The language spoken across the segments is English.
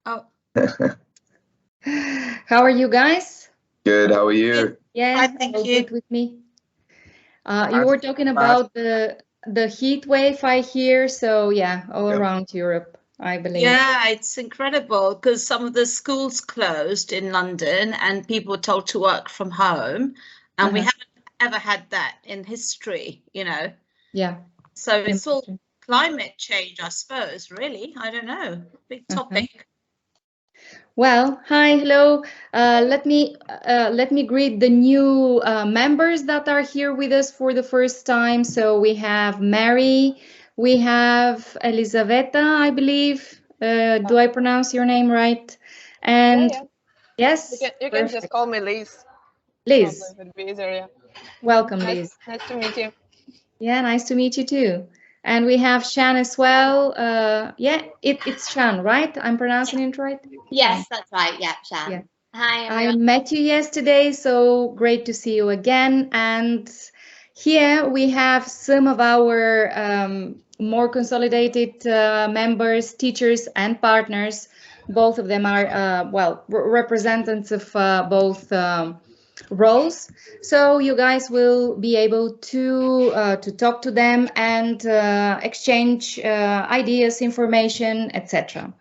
Oh, How are you guys? Good. How are you? Yeah, I thank all you. good with me. You were talking about the heat wave I hear, so yeah, all Yep. around Europe, I believe. Yeah, it's incredible because some of the schools closed in London and people were told to work from home, and we haven't ever had that in history, Yeah, So it's all imagine. climate change, I suppose, really. I don't know. Big topic. Well, hi, hello. Let me greet the new members that are here with us for the first time. So we have Mary, we have Elisaveta, I believe. Do I pronounce your name right? And Yeah. yes, You can just perfect. call me Liz. Liz, Probably would be easier. Yeah. welcome, Liz. Nice to meet you. Yeah, nice to meet you too. And we have Shan as well. Yeah, it's Shan, right? I'm pronouncing it right? Yes, that's right. Yeah, Shan. Yeah. Hi, I everyone. met you yesterday, so great to see you again. And here we have some of our more consolidated members, teachers, and partners. Both of them are, well, representatives of both roles. So you guys will be able to talk to them and exchange ideas, information, etc.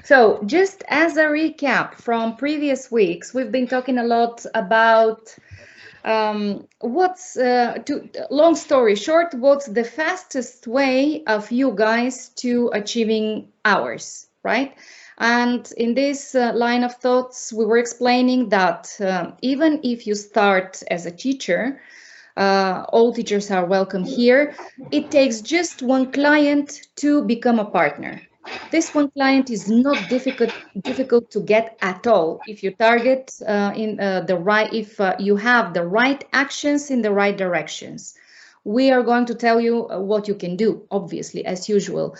So, just as a recap from previous weeks, we've been talking a lot about long story short, what's the fastest way of you guys to achieving ours, right? And in this line of thoughts, we were explaining that even if you start as a teacher, all teachers are welcome here. It takes just one client to become a partner. This one client is not difficult to get at all if you target in the right, if you have the right actions in the right directions. We are going to tell you what you can do, obviously, as usual,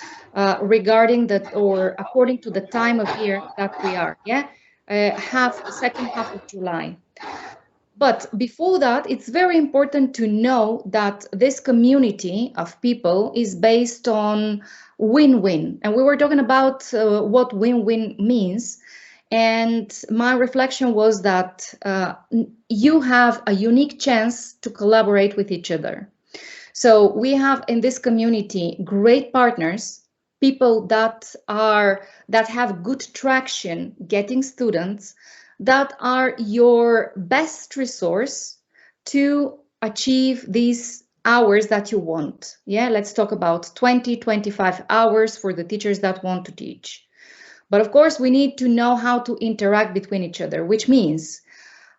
regarding that or according to the time of year that we are. Yeah, second half of July. But before that, it's very important to know that this community of people is based on win-win. And we were talking about what win-win means. And my reflection was that you have a unique chance to collaborate with each other. So we have in this community great partners, people that have good traction getting students, that are your best resource to achieve these hours that you want. Yeah, let's talk about 20, 25 hours for the teachers that want to teach. But of course, we need to know how to interact between each other, which means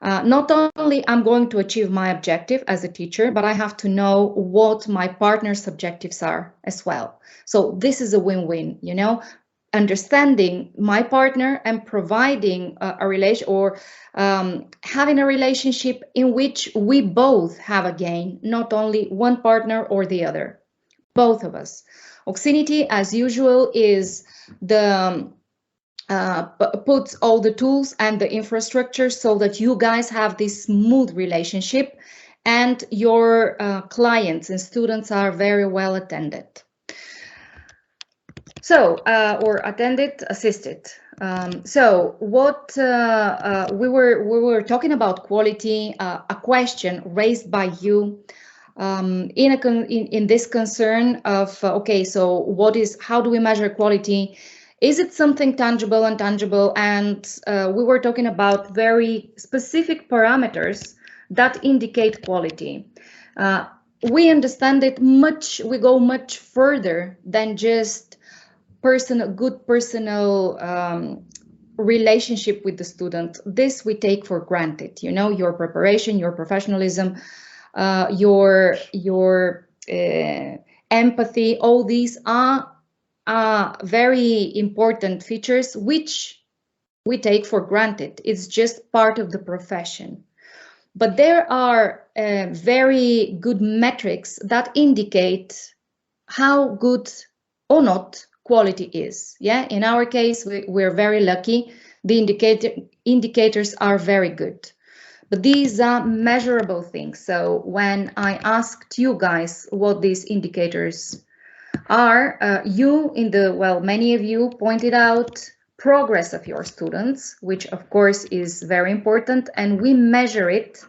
not only I'm going to achieve my objective as a teacher, but I have to know what my partner's objectives are as well. So this is a win-win, understanding my partner and providing a relation or having a relationship in which we both have a gain, not only one partner or the other, both of us. Oxinity, as usual, is the puts all the tools and the infrastructure so that you guys have this smooth relationship and your clients and students are very well attended. So, or attended, assisted. So what we were talking about quality, a question raised by you in this concern of, okay, so how do we measure quality? Is it something tangible, intangible? And we were talking about very specific parameters that indicate quality. We understand it we go much further than just good personal relationship with the student. This we take for granted, your preparation, your professionalism, your empathy, all these are very important features which we take for granted. It's just part of the profession. But there are very good metrics that indicate how good or not quality is. Yeah, in our case, we're very lucky. The indicators are very good. But these are measurable things. So when I asked you guys what these indicators are, many of you pointed out progress of your students, which of course is very important, and we measure it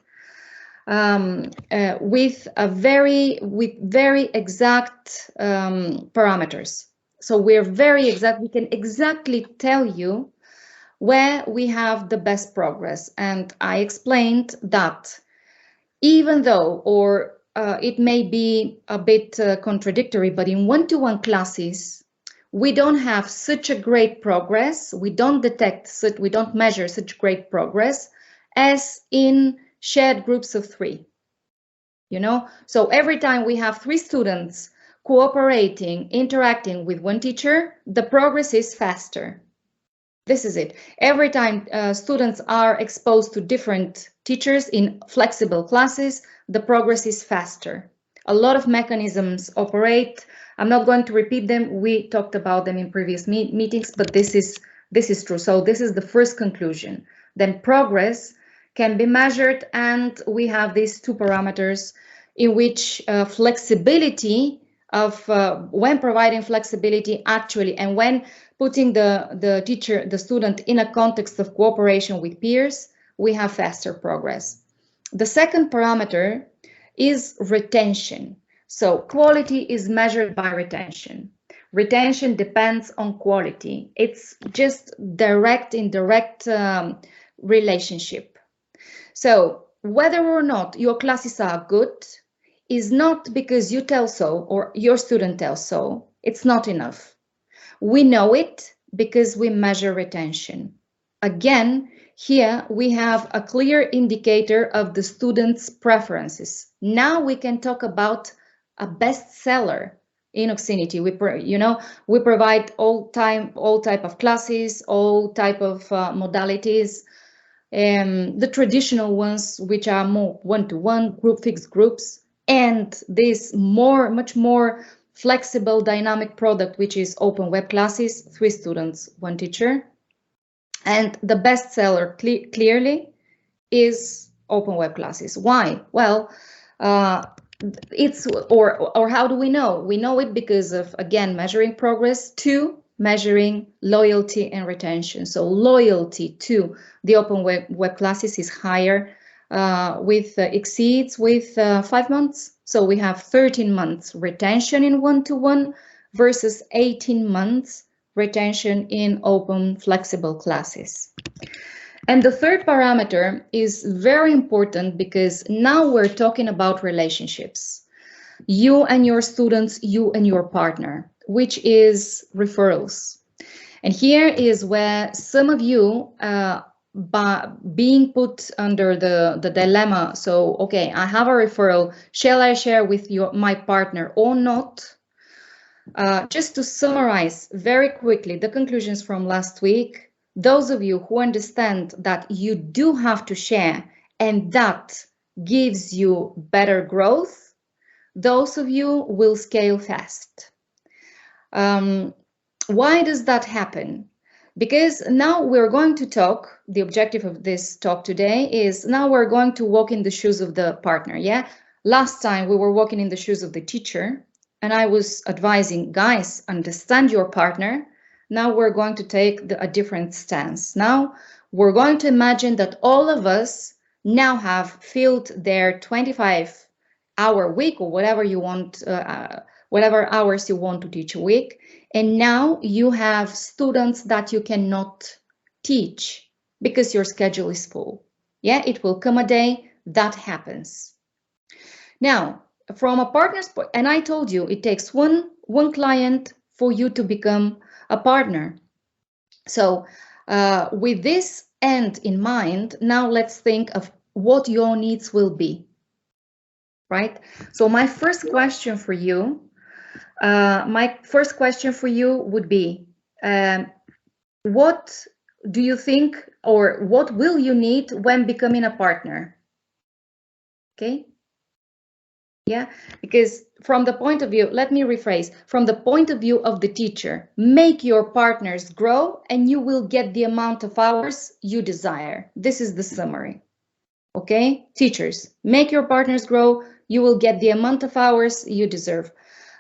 with very exact parameters. So we're very exact. We can exactly tell you where we have the best progress. And I explained that even though, or it may be a bit contradictory, but in one-to-one classes, we don't have such a great progress. We don't measure such great progress as in shared groups of 3. So every time we have 3 students cooperating, interacting with one teacher, the progress is faster. This is it. Every time students are exposed to different teachers in flexible classes, the progress is faster. A lot of mechanisms operate. I'm not going to repeat them. We talked about them in previous meetings, but this is true. So this is the first conclusion. Then progress can be measured, and we have these 2 parameters in which flexibility of when providing flexibility actually, and when putting the student in a context of cooperation with peers, we have faster progress. The second parameter is retention. So quality is measured by retention. Retention depends on quality. It's just indirect relationship. So whether or not your classes are good is not because you tell so or your student tells so. It's not enough. We know it because we measure retention. Again, here we have a clear indicator of the student's preferences. Now we can talk about a bestseller in Oxinity. We provide all type of classes, all type of modalities. The traditional ones, which are more one-to-one fixed groups, and this much more flexible dynamic product, which is open web classes, 3 students, 1 teacher. And the bestseller clearly is open web classes. Why? Well, it's or how do we know? We know it because of, again, measuring progress, 2, measuring loyalty and retention. So loyalty to the open web classes is higher, exceeds with 5 months. So we have 13 months retention in one-to-one versus 18 months retention in open flexible classes. And the third parameter is very important because now we're talking about relationships. You and your students, you and your partner, which is referrals. And here is where some of you being put under the dilemma. So, okay, I have a referral. Shall I share with my partner or not? Just to summarize very quickly the conclusions from last week, those of you who understand that you do have to share and that gives you better growth, those of you will scale fast. Why does that happen? Because now we're going to talk, the objective of this talk today is now we're going to walk in the shoes of the partner, yeah? Last time we were walking in the shoes of the teacher and I was advising, guys, understand your partner. Now we're going to take a different stance. Now we're going to imagine that all of us now have filled their 25-hour week or whatever you want, whatever hours you want to teach a week. And now you have students that you cannot teach because your schedule is full. Yeah, it will come a day that happens. Now, from a partner's point, and I told you it takes one client for you to become a partner. So with this end in mind, now let's think of what your needs will be, right? So my first question for you would be, what do you think, or what will you need when becoming a partner? Okay. Yeah, because from the point of view, let me rephrase, from the point of view of the teacher, make your partners grow and you will get the amount of hours you desire. This is the summary. Okay, teachers, make your partners grow, you will get the amount of hours you deserve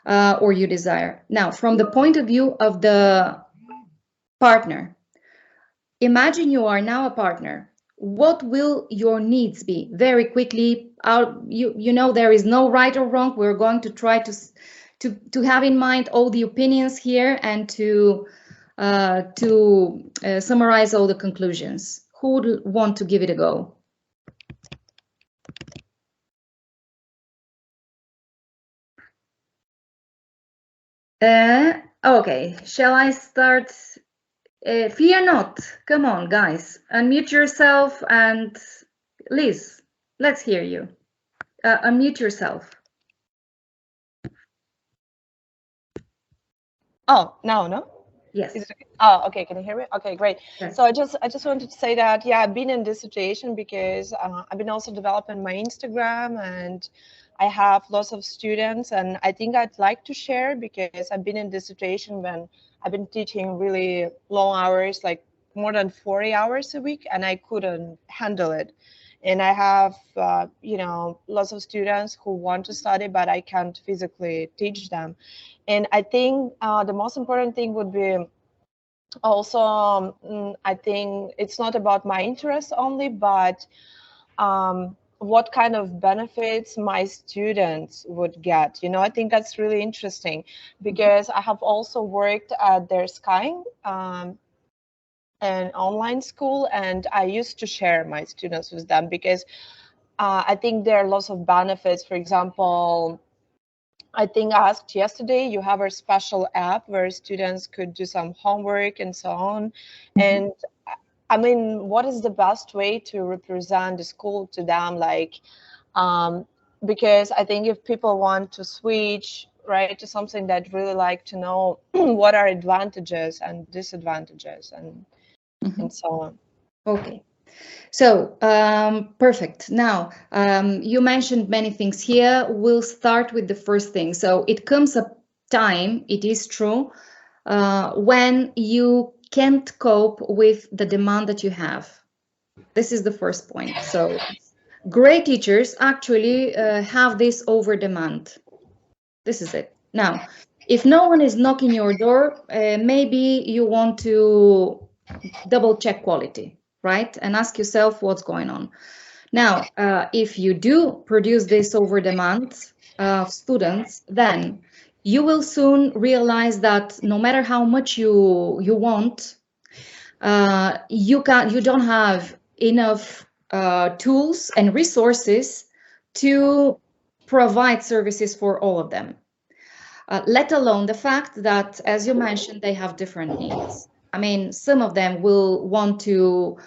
or you desire. Now, from the point of view of the partner, Imagine you are now a partner. What will your needs be? Very quickly, you know there is no right or wrong. We're going to try to have in mind all the opinions here and to summarize all the conclusions. Who would want to give it a go? Okay, shall I start? Fear not. Come on, guys. Unmute yourself and Liz, let's hear you. Unmute yourself. Oh, no? Yes. Okay? Oh, okay. Can you hear me? Okay, great. Yes. So I just wanted to say that, yeah, I've been in this situation because I've been also developing my Instagram and I have lots of students, and I think I'd like to share because I've been in this situation when I've been teaching really long hours, like more than 40 hours a week, and I couldn't handle it. And I have, lots of students who want to study, but I can't physically teach them. And I think the most important thing would be also, I think it's not about my interest only, but what kind of benefits my students would get. I think that's really interesting because I have also worked at their Sky, an online school, and I used to share my students with them because I think there are lots of benefits. For example, I think I asked yesterday, you have a special app where students could do some homework and so on. And I mean, what is the best way to represent the school to them? Like, because I think if people want to switch, right, to something that really like to know what are advantages and disadvantages and so on. Okay. So, perfect. Now, you mentioned many things here. We'll start with the first thing. So it comes a time, it is true, when you can't cope with the demand that you have. This is the first point. So great teachers actually have this over demand. This is it. Now, if no one is knocking your door, maybe you want to double check quality, right? And ask yourself what's going on. Now, if you do produce this over demand of students, then you will soon realize that no matter how much you want, you don't have enough tools and resources to provide services for all of them. Let alone the fact that, as you mentioned, they have different needs. I mean, some of them will want to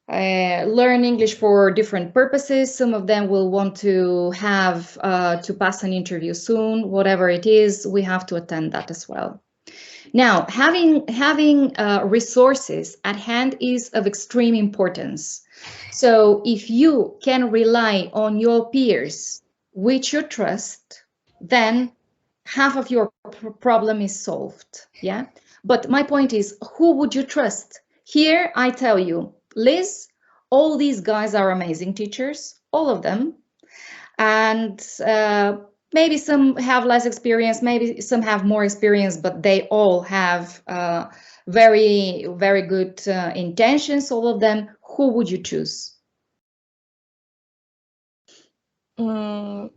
learn English for different purposes. Some of them will want to have to pass an interview soon. Whatever it is, we have to attend that as well. Now, having resources at hand is of extreme importance. So if you can rely on your peers, which you trust, then half of your problem is solved. Yeah. But my point is, who would you trust? Here, I tell you, Liz, all these guys are amazing teachers, all of them. And maybe some have less experience, maybe some have more experience, but they all have very, very good intentions, all of them. Who would you choose? Can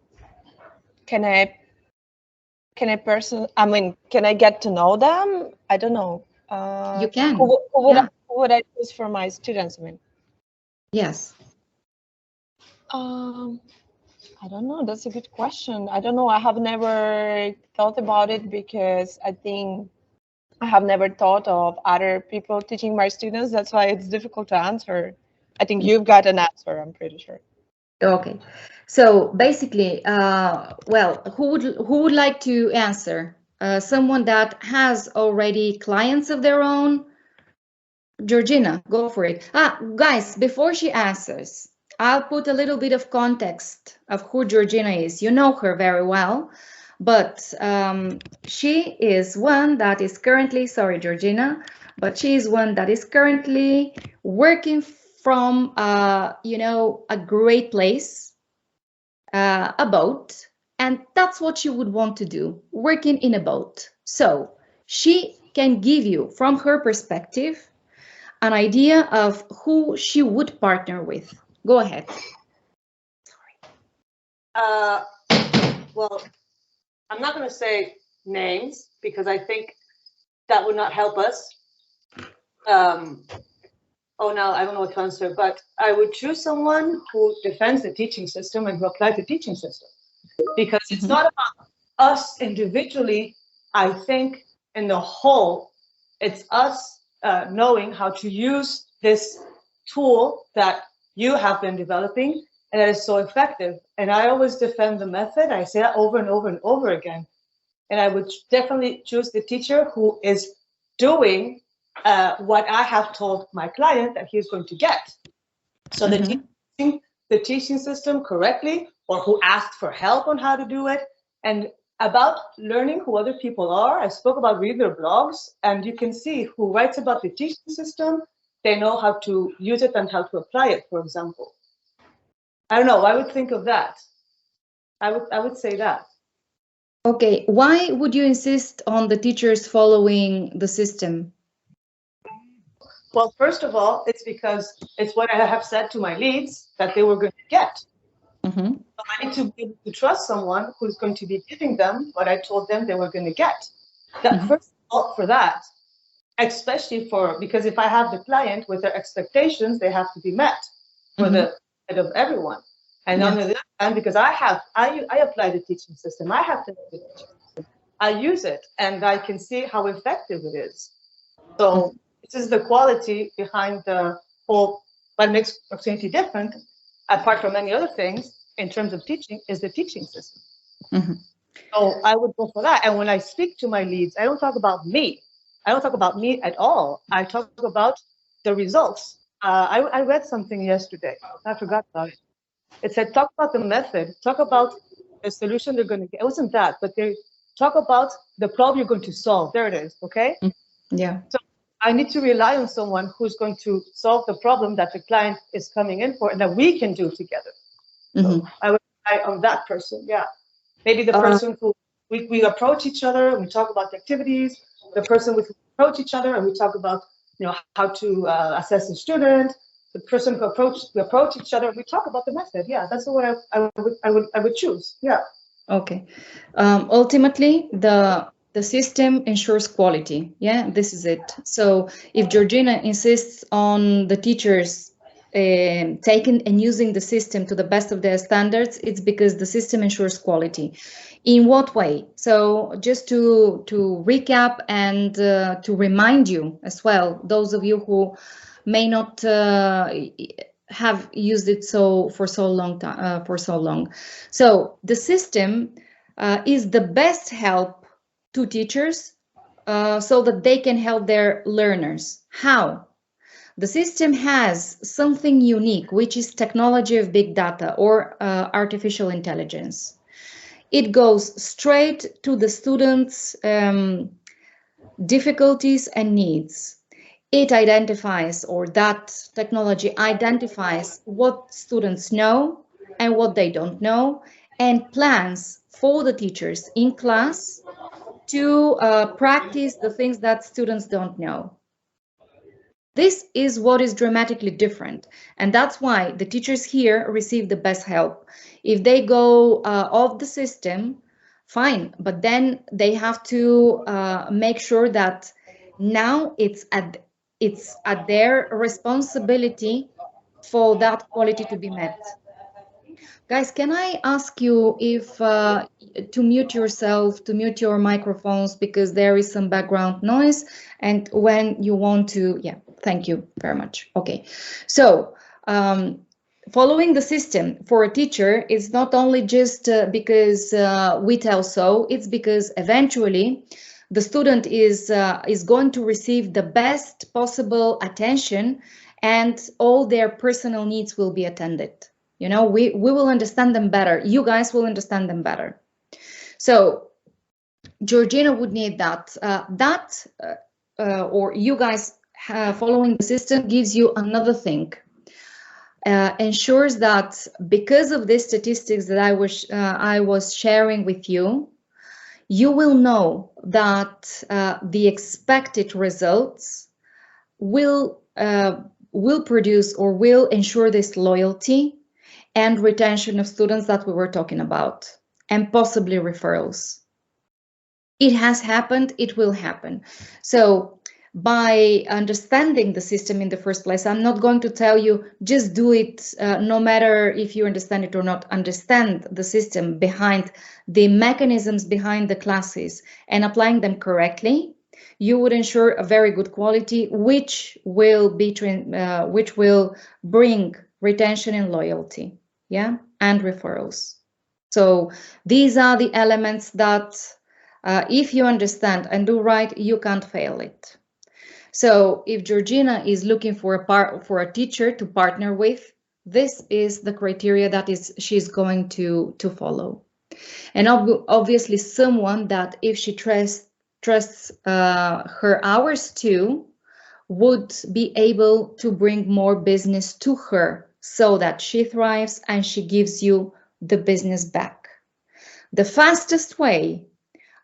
I get to know them? I don't know. You can. Who would I choose for my students? I mean, yes. I don't know. That's a good question. I don't know. I have never thought about it because I think I have never thought of other people teaching my students. That's why it's difficult to answer. I think you've got an answer, I'm pretty sure. Okay. So basically, well, who would like to answer? Someone that has already clients of their own? Georgina, go for it. Guys, before she answers, I'll put a little bit of context of who Georgina is. You know her very well, but she is one that is currently, sorry, Georgina, but she is one that is currently working from, a great place, a boat, and that's what she would want to do, working in a boat. So she can give you, from her perspective, an idea of who she would partner with. Go ahead. Well, I'm not going to say names because I think that would not help us. Oh, no, I don't know what to answer, but I would choose someone who defends the teaching system and who applies the teaching system. Because it's not about us individually. I think in the whole, it's us knowing how to use this tool that you have been developing and that is so effective. And I always defend the method. I say that over and over and over again. And I would definitely choose the teacher who is doing what I have told my client that he's going to get. So the teaching system correctly, or who asked for help on how to do it. And about learning who other people are, I spoke about reading their blogs, and you can see who writes about the teaching system. They know how to use it and how to apply it, for example. I don't know, I would think of that. I would say that. Okay, why would you insist on the teachers following the system? Well, first of all, it's because it's what I have said to my leads that they were going to get. So I need to be able to trust someone who's going to be giving them what I told them they were going to get. That first of all, for that, especially because if I have the client with their expectations, they have to be met for the sake of everyone. And on the other hand, because I apply the teaching system, I have to know the teaching system. I use it and I can see how effective it is. So this is the quality behind the whole, what makes Oxinity different, apart from many other things, in terms of teaching, is the teaching system. So I would go for that. And when I speak to my leads, I don't talk about me. I don't talk about me at all. I talk about the results. I read something yesterday. I forgot about it. It said, talk about the method, talk about the solution they're going to get. It wasn't that, but they talk about the problem you're going to solve. There it is, okay? Yeah. So I need to rely on someone who's going to solve the problem that the client is coming in for and that we can do together. So I would rely on that person, yeah. Maybe the person who we approach each other and we talk about the activities, the person with whom we approach each other and we talk about, how to assess the student, the person who approach each other, we talk about the method. Yeah, that's what I would choose. Yeah. Okay. Ultimately, the system ensures quality. Yeah, this is it. So if Georgina insists on the teachers taking and using the system to the best of their standards, it's because the system ensures quality. In what way? So just to recap and to remind you as well, those of you who may not have used it for so long. So the system is the best help to teachers so that they can help their learners. How? The system has something unique, which is technology of big data or artificial intelligence. It goes straight to the students' difficulties and needs. It identifies, or that technology identifies what students know and what they don't know, and plans for the teachers in class to practice the things that students don't know. This is what is dramatically different, and that's why the teachers here receive the best help. If they go off the system, fine, but then they have to make sure that now it's at their responsibility for that quality to be met. Guys, can I ask you if to mute yourself, to mute your microphones, because there is some background noise, and when you want to, yeah, thank you very much. Okay, so following the system for a teacher is not only just because we tell so, it's because eventually the student is going to receive the best possible attention and all their personal needs will be attended. You know, we will understand them better. You guys will understand them better. So Georgina would need that. Or you guys following the system gives you another thing. Ensures that because of the statistics that I was sharing with you, you will know that the expected results will will produce or will ensure this loyalty and retention of students that we were talking about, and possibly referrals. It has happened, it will happen. So by understanding the system in the first place, I'm not going to tell you just do it, no matter if you understand it or not. Understand the system behind the mechanisms behind the classes and applying them correctly. You would ensure a very good quality, which will bring retention and loyalty, yeah, and referrals. So these are the elements that, if you understand and do right, you can't fail it. So if Georgina is looking for a teacher to partner with, this is the criteria that she's going to follow. And obviously someone that if she trusts her hours to, would be able to bring more business to her so that she thrives and she gives you the business back. The fastest way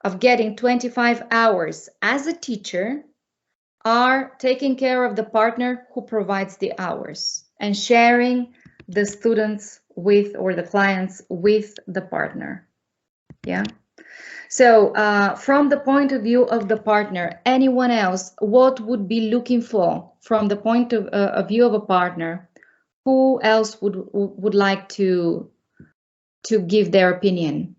of getting 25 hours as a teacher are taking care of the partner who provides the hours and sharing the students with, or the clients with, the partner. Yeah. So from the point of view of the partner, anyone else, what would be looking for from the point of view of a partner? Who else would like to give their opinion?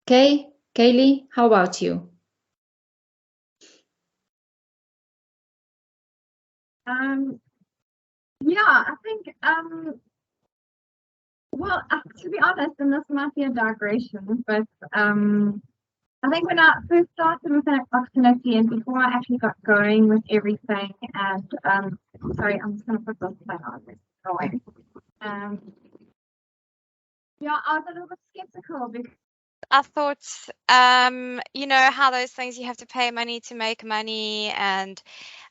Okay, Kaylee, how about you? Yeah, I think, well, to be honest, and this might be a digression, but I think when I first started with Oxinity and before I actually got going with everything, and sorry, I'm just going to put this thing on. Yeah, I was a little bit skeptical because I thought, you know, how those things you have to pay money to make money, and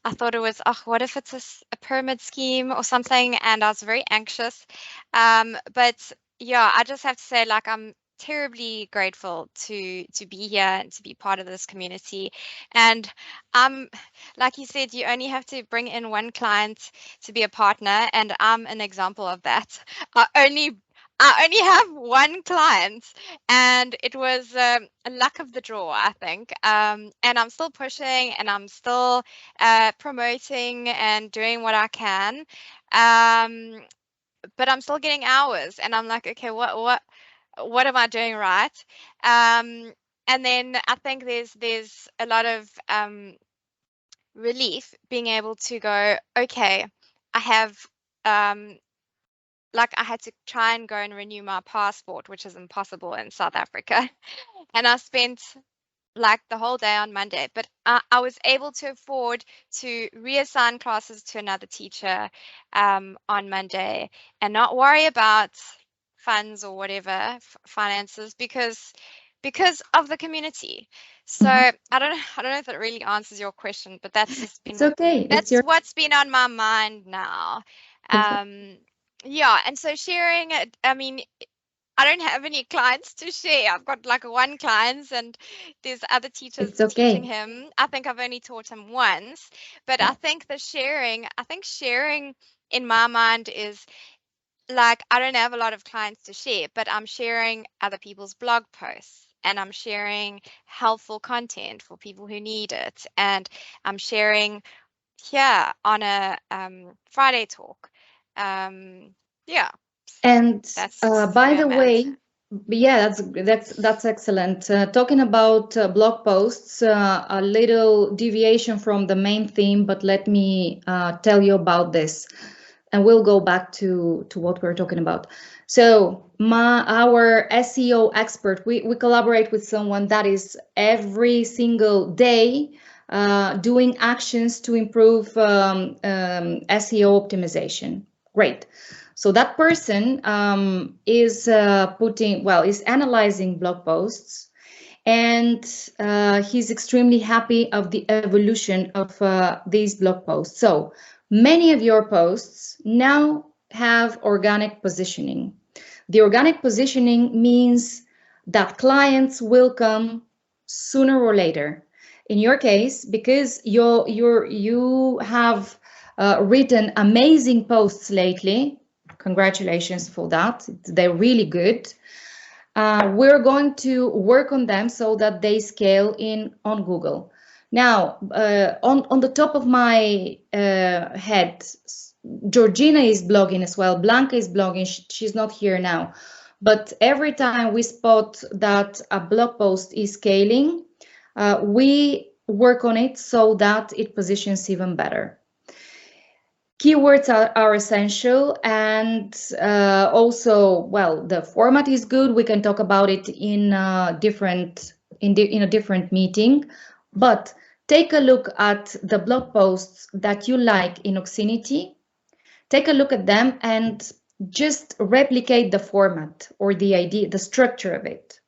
I thought it was, oh, what if it's a pyramid scheme or something? And I was very anxious. But yeah, I just have to say, like, I'm terribly grateful to be here and to be part of this community. And like you said, you only have to bring in one client to be a partner, and I'm an example of that. I only have one client, and it was a luck of the draw, I think. And I'm still pushing, and I'm still promoting and doing what I can. But I'm still getting hours, and I'm like, okay, what am I doing right? And then I think there's a lot of relief being able to go, okay, I have like I had to try and go and renew my passport, which is impossible in South Africa. And I spent like the whole day on Monday, but I was able to afford to reassign classes to another teacher on Monday and not worry about funds or whatever, finances, because of the community. So I don't know if it really answers your question, but that's just been, it's okay. That's what's been on my mind now. Yeah, and so sharing it, I mean, I don't have any clients to share. I've got like one client, and there's other teachers teaching him. I think I've only taught him once, but I think sharing in my mind is like, I don't have a lot of clients to share, but I'm sharing other people's blog posts, and I'm sharing helpful content for people who need it, and I'm sharing here on a Friday talk. Yeah. And by the way, yeah, that's excellent. Talking about blog posts, a little deviation from the main theme, but let me tell you about this, and we'll go back to what we're talking about. So our SEO expert, we collaborate with someone that is every single day doing actions to improve SEO optimization. Great. So that person is analyzing blog posts, and he's extremely happy of the evolution of these blog posts. So many of your posts now have organic positioning. The organic positioning means that clients will come sooner or later. in your case, because you have written amazing posts lately. Congratulations for that. They're really good. We're going to work on them so that they scale on Google. Now, on the top of my head, Georgina is blogging as well. Blanca is blogging. She's not here now. But every time we spot that a blog post is scaling, we work on it so that it positions even better. Keywords are essential, and also, well, the format is good. We can talk about it in a different meeting, but take a look at the blog posts that you like in Oxinity. Take a look at them and just replicate the format or the idea, the structure of it.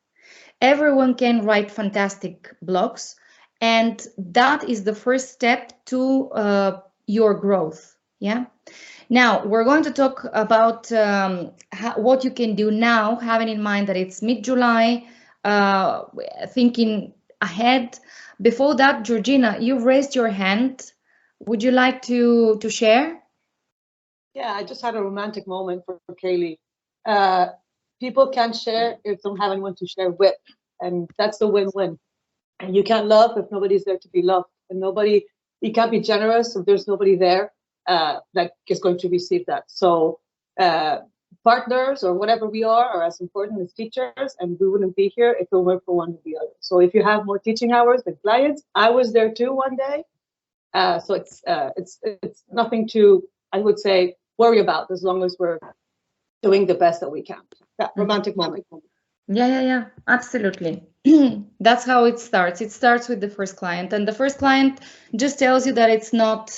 Everyone can write fantastic blogs, and that is the first step to your growth. Yeah. Now we're going to talk about what you can do now, having in mind that it's mid-July, thinking ahead. Before that, Georgina, you've raised your hand. Would you like to share? Yeah, I just had a romantic moment for Kaylee. People can't share if they don't have anyone to share with, and that's the win-win. And you can't love if nobody's there to be loved, and you can't be generous if there's nobody there that is going to receive that. So partners or whatever we are as important as teachers, and we wouldn't be here if it weren't for one or the other. So if you have more teaching hours than clients, I was there too one day. So it's nothing to, I would say, worry about, as long as we're doing the best that we can. That romantic moment. Yeah, absolutely. That's how it starts. It starts with the first client, and the first client just tells you that it's not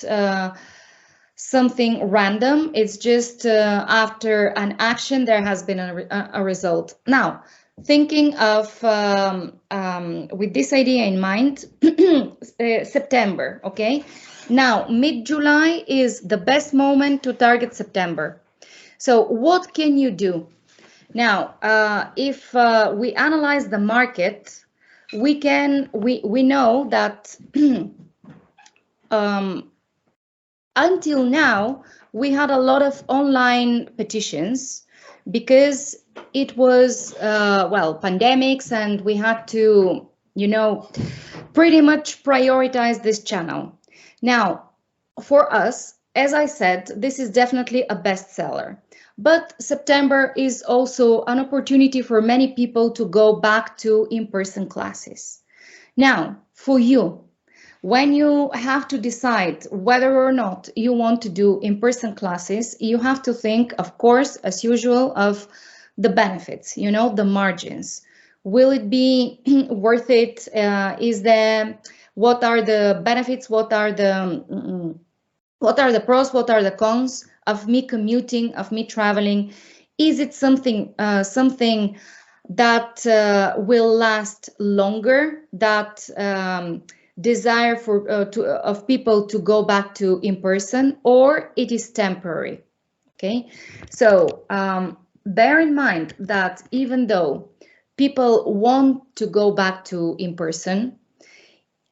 something random. It's just after an action, there has been a result. Now, thinking of with this idea in mind, September, okay? Now, mid-July is the best moment to target September. So what can you do? Now, if we analyze the market, we know that until now, we had a lot of online petitions because it was, well, pandemics, and we had to, pretty much prioritize this channel. Now, for us, as I said, this is definitely a bestseller. But September is also an opportunity for many people to go back to in-person classes. Now, for you, when you have to decide whether or not you want to do in-person classes, you have to think, of course, as usual, of the benefits, the margins. Will it be worth it? What are the benefits? What are the pros? What are the cons of me commuting, of me traveling? Is it something that will last longer? That desire of people to go back to in person, or it is temporary? Okay, so bear in mind that even though people want to go back to in person,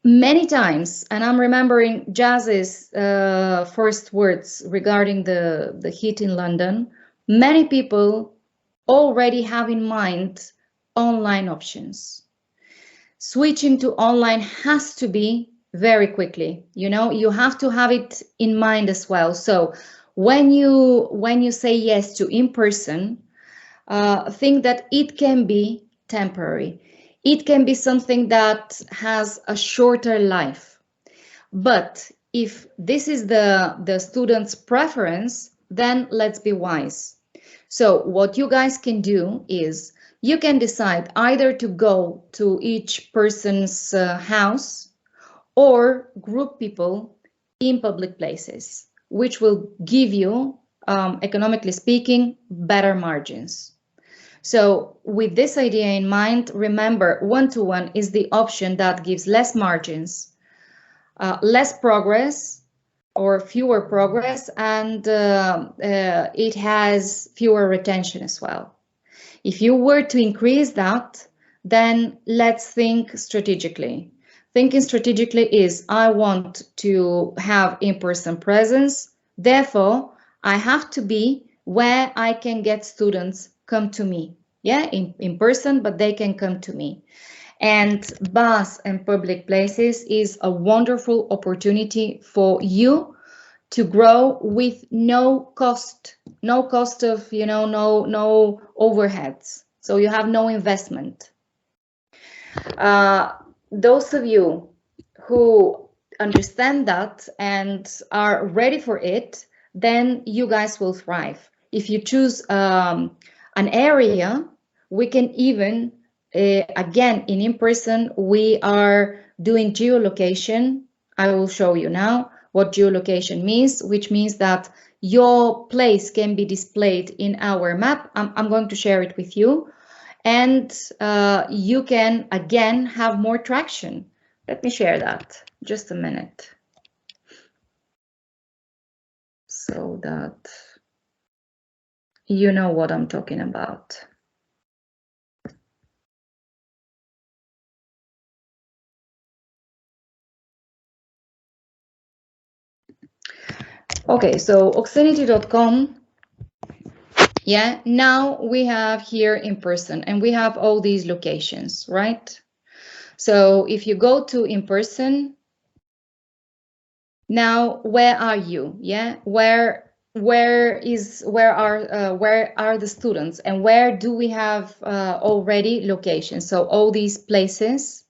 many times, and I'm remembering Jazz's first words regarding the heat in London, many people already have in mind online options. Switching to online has to be very quickly. You have to have it in mind as well. So when you say yes to in-person, think that it can be temporary. It can be something that has a shorter life. But if this is the student's preference, then let's be wise. So what you guys can do is you can decide either to go to each person's house or group people in public places, which will give you, economically speaking, better margins. So with this idea in mind, remember, one-to-one is the option that gives less margins, less progress or fewer progress, and it has fewer retention as well. If you were to increase that, then let's think strategically. Thinking strategically is, I want to have in-person presence. Therefore, I have to be where I can get students come to me. Yeah, in person, but they can come to me. And bus and public places is a wonderful opportunity for you to grow with no cost of, no overheads. So you have no investment. Those of you who understand that and are ready for it, then you guys will thrive. If you choose an area, we can even, again, in person, we are doing geolocation. I will show you now what geolocation means, which means that your place can be displayed in our map. I'm going to share it with you. And you can, again, have more traction. Let me share that. Just a minute. So that you know what I'm talking about. Okay, so Oxinity.com. Yeah, now we have here in person and we have all these locations, right? So if you go to in person, now where are you? Yeah, where are the students and where do we have already locations? So all these places,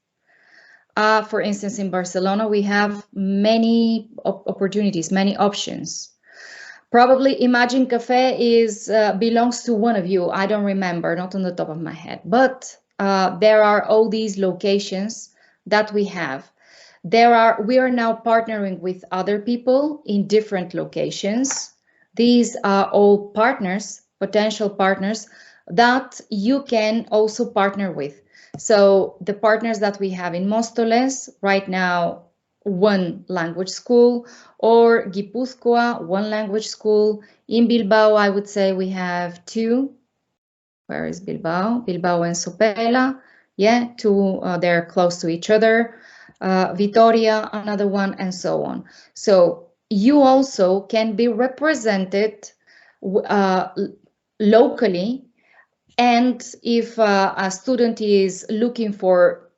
for instance, in Barcelona, we have many opportunities, many options. Probably Imagine Cafe belongs to one of you. I don't remember, not on the top of my head, but there are all these locations that we have. We are now partnering with other people in different locations. These are all partners, potential partners that you can also partner with. So the partners that we have in Móstoles right now, one language school, or Gipuzkoa, one language school. In Bilbao, I would say we have two. Where is Bilbao? Bilbao and Sopela. Yeah, two, they're close to each other. Vitoria, another one, and so on. So you also can be represented locally. And if a student is looking for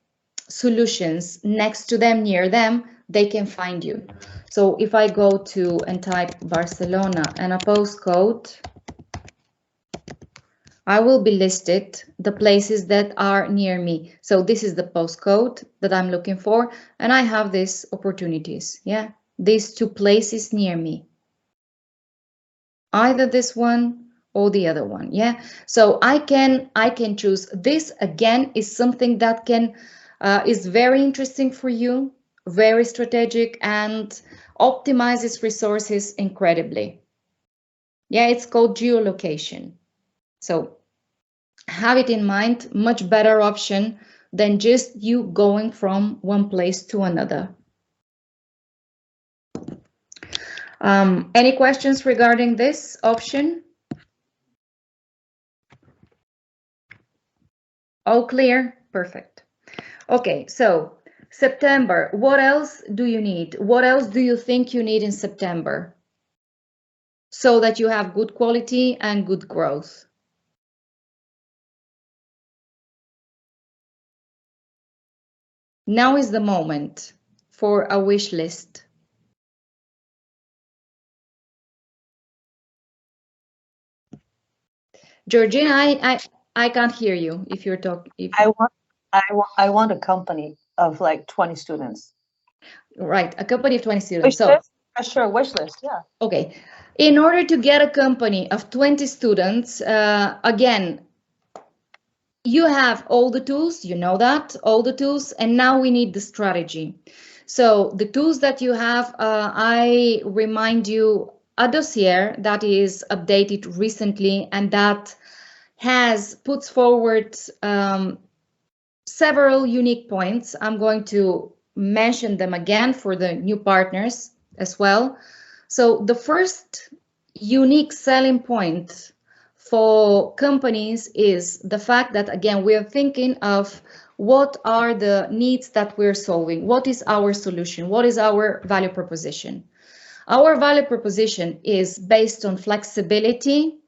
solutions next to them, near them, they can find you. So if I go to and type Barcelona and a postcode, I will be listed the places that are near me. So this is the postcode that I'm looking for, and I have these opportunities. Yeah, these two places near me. Either this one or the other one. Yeah, so I can choose. This again is something that is very interesting for you, very strategic, and optimizes resources incredibly. Yeah, it's called geolocation. So have it in mind, much better option than just you going from one place to another. Any questions regarding this option? All clear? Perfect. Okay, so September, what else do you need? What else do you think you need in September so that you have good quality and good growth? Now is the moment for a wish list. Georgina, I can't hear you if you're talking. I want a company of like 20 students. Right, a company of 20 students. Wish list? Sure, wish list, yeah. Okay, in order to get a company of 20 students, again, you have all the tools, you know that, all the tools, and now we need the strategy. So the tools that you have, I remind you, a dossier that is updated recently and that puts forward several unique points. I'm going to mention them again for the new partners as well. So the first unique selling point for companies is the fact that, again, we are thinking of what are the needs that we're solving, what is our solution, what is our value proposition. Our value proposition is based on flexibility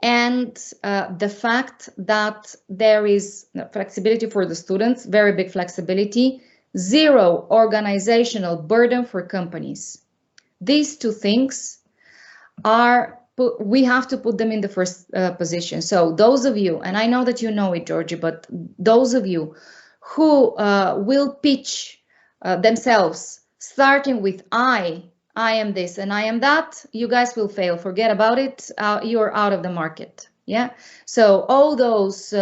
and the fact that there is flexibility for the students, very big flexibility, zero organizational burden for companies. These two things are, we have to put them in the first position. So those of you, and I know that you know it, Georgie, but those of you who will pitch themselves starting with I am this and I am that, you guys will fail. Forget about it. You're out of the market. Yeah. So all those,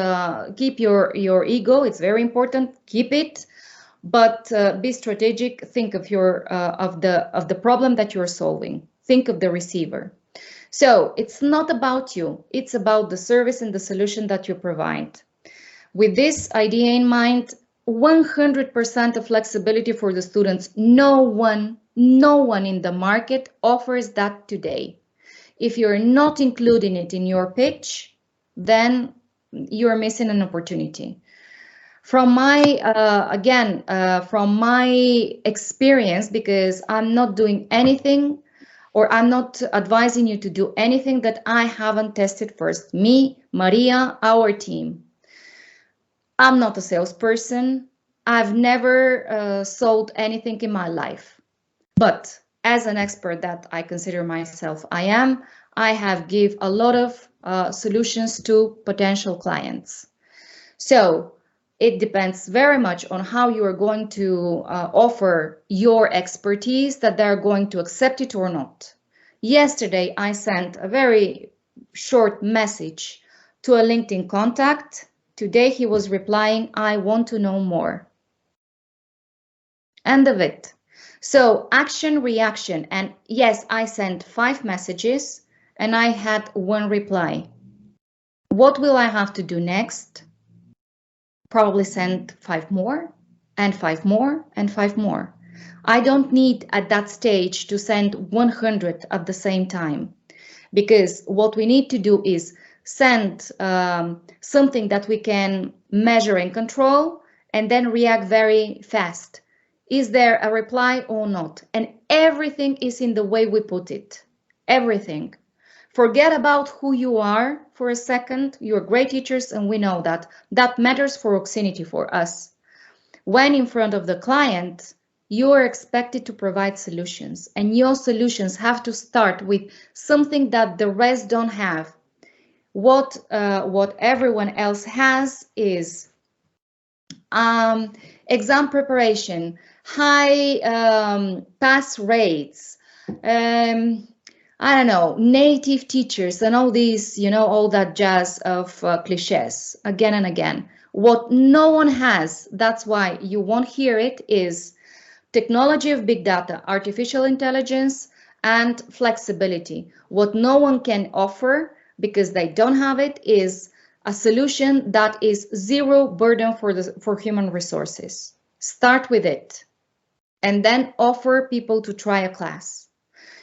keep your ego. It's very important. Keep it, but be strategic. Think of your of the problem that you're solving. Think of the receiver. So it's not about you. It's about the service and the solution that you provide. With this idea in mind, 100% of flexibility for the students. No one in the market offers that today. If you're not including it in your pitch, then you're missing an opportunity. From my, from my experience, because I'm not doing anything, or I'm not advising you to do anything that I haven't tested first. Me, Maria, our team. I'm not a salesperson. I've never sold anything in my life. But as an expert that I consider myself I have give a lot of solutions to potential clients. So it depends very much on how you are going to offer your expertise, that they're going to accept it or not. Yesterday, I sent a very short message to a LinkedIn contact. Today, he was replying, I want to know more. End of it. So action, reaction. And yes, I sent 5 messages and I had 1 reply. What will I have to do next? Probably send 5 more and 5 more and 5 more. I don't need at that stage to send 100 at the same time, because what we need to do is send something that we can measure and control and then react very fast. Is there a reply or not? And everything is in the way we put it. Everything. Forget about who you are for a second. You're great teachers and we know that. That matters for Oxinity, for us. When in front of the client, you are expected to provide solutions, and your solutions have to start with something that the rest don't have. What everyone else has is exam preparation, high pass rates, I don't know, native teachers and all these, you know, all that jazz of cliches again and again. What no one has, that's why you won't hear it, is technology of big data, artificial intelligence, and flexibility. What no one can offer, because they don't have it, is a solution that is zero burden for human resources. Start with it, and then offer people to try a class.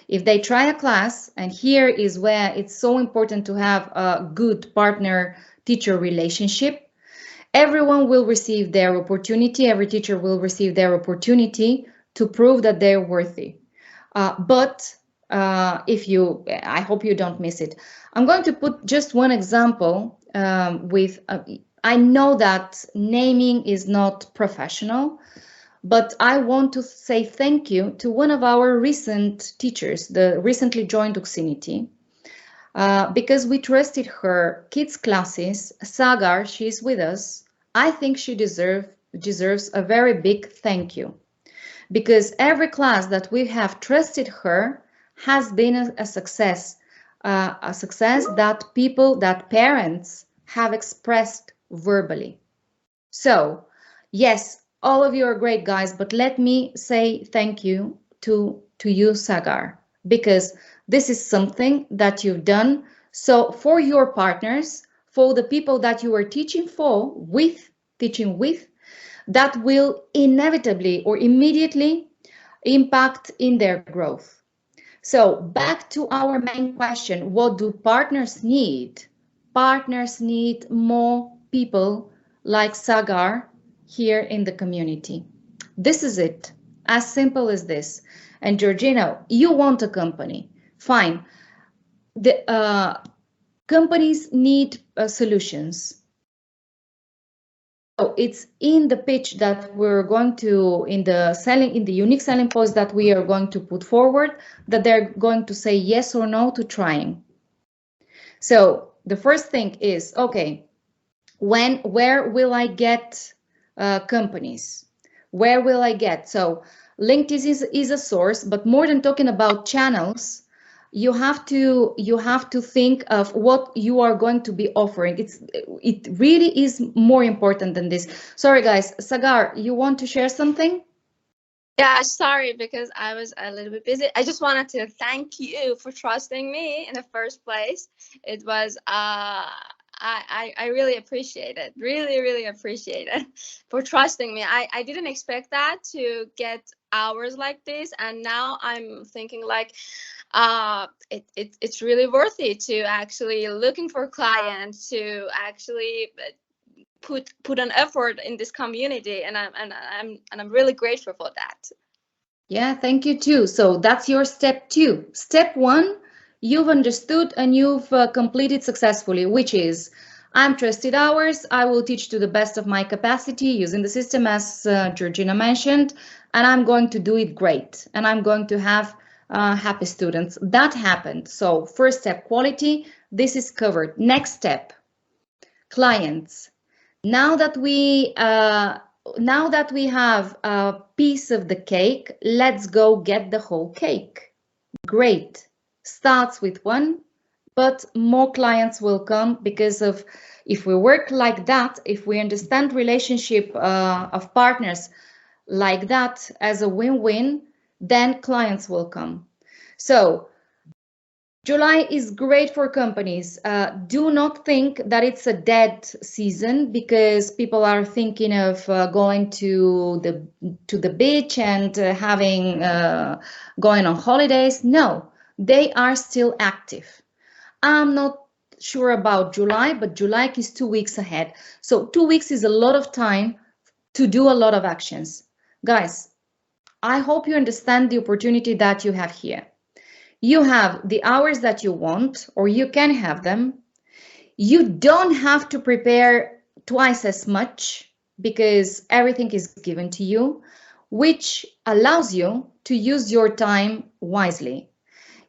If they try a class, and here is where it's so important to have a good partner-teacher relationship, everyone will receive their opportunity, every teacher will receive their opportunity to prove that they're worthy. But I hope you don't miss it. I'm going to put just one example I know that naming is not professional, but I want to say thank you to one of our recent teachers, the recently joined Oxinity, because we trusted her kids' classes. Sagar, she's with us. I think she deserves a very big thank you, because every class that we have trusted her has been a success that parents have expressed verbally. So, yes, all of you are great guys, but let me say thank you to you, Sagar, because this is something that you've done. So for your partners, for the people that you are teaching with, that will inevitably or immediately impact in their growth. So back to our main question, what do partners need? partners need more people like Sagar here in the community. This is it, as simple as this. And Georgina, you want a company, fine. The companies need solutions. So it's in the pitch that we're going to, in the unique selling post that we are going to put forward, that they're going to say yes or no to trying. So the first thing is, okay, where will I get companies? Where will I get? So LinkedIn is a source, but more than talking about channels, you have to think of what you are going to be offering. It really is more important than this. Sorry guys, Sagar, you want to share something? Yeah, sorry, because I was a little bit busy. I just wanted to thank you for trusting me in the first place. It was I really appreciate it. Really appreciate it for trusting me. I didn't expect that to get hours like this, and now I'm thinking like it's really worthy to actually looking for clients, to actually put an effort in this community, and I'm really grateful for that. Yeah, thank you too. So that's your step 2. Step 1, you've understood and you've completed successfully, which is I'm trusted hours. I will teach to the best of my capacity using the system as Georgina mentioned, and I'm going to do it great. And I'm going to have happy students. That happened. So first step, quality. This is covered. Next step, clients. Now that we have a piece of the cake, let's go get the whole cake. Great. Starts with one, but more clients will come because of, if we work like that, if we understand relationship of partners like that as a win-win, then clients will come. So July is great for companies. Do not think that it's a dead season because people are thinking of going to the beach and going on holidays. No, they are still active. I'm not sure about July, but July is 2 weeks ahead. So 2 weeks is a lot of time to do a lot of actions. Guys, I hope you understand the opportunity that you have here. You have the hours that you want, or you can have them. You don't have to prepare twice as much because everything is given to you, which allows you to use your time wisely.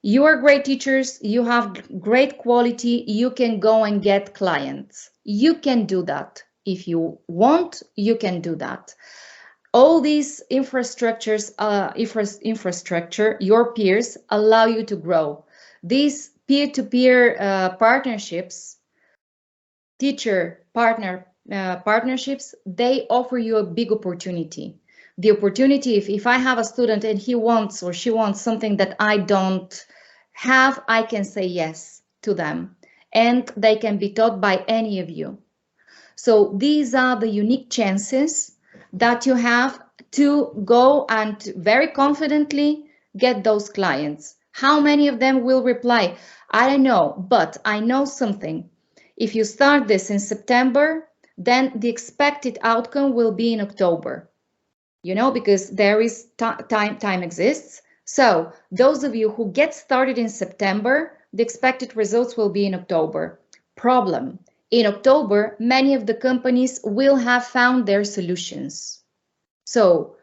You are great teachers, you have great quality, you can go and get clients. You can do that. If you want, you can do that. All these infrastructures, infrastructure, your peers allow you to grow. These peer-to-peer partnerships, teacher partner partnerships, they offer you a big opportunity. The opportunity, if I have a student and he wants or she wants something that I don't have, I can say yes to them, and they can be taught by any of you. So these are the unique chances that you have to go and very confidently get those clients. How many of them will reply? I don't know, but I know something. If you start this in September, then the expected outcome will be in October. You know, because there is time exists. So those of you who get started in September, the expected results will be in October. Problem. In October, many of the companies will have found their solutions. So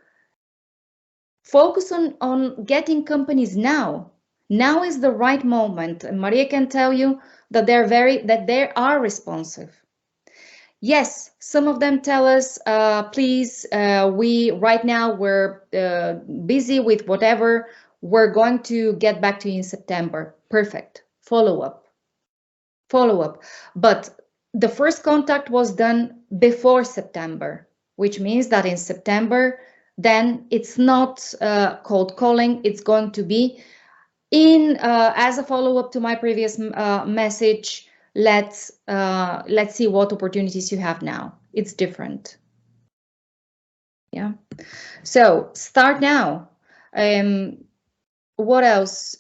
focus on getting companies now. Now is the right moment. And Maria can tell you that they are responsive. Yes, some of them tell us, please, right now we're busy with whatever. We're going to get back to you in September. Perfect. Follow up. But the first contact was done before September, which means that in September, then it's not cold calling. It's going to be as a follow-up to my previous message. Let's see what opportunities you have now. It's different. Yeah. So start now. What else?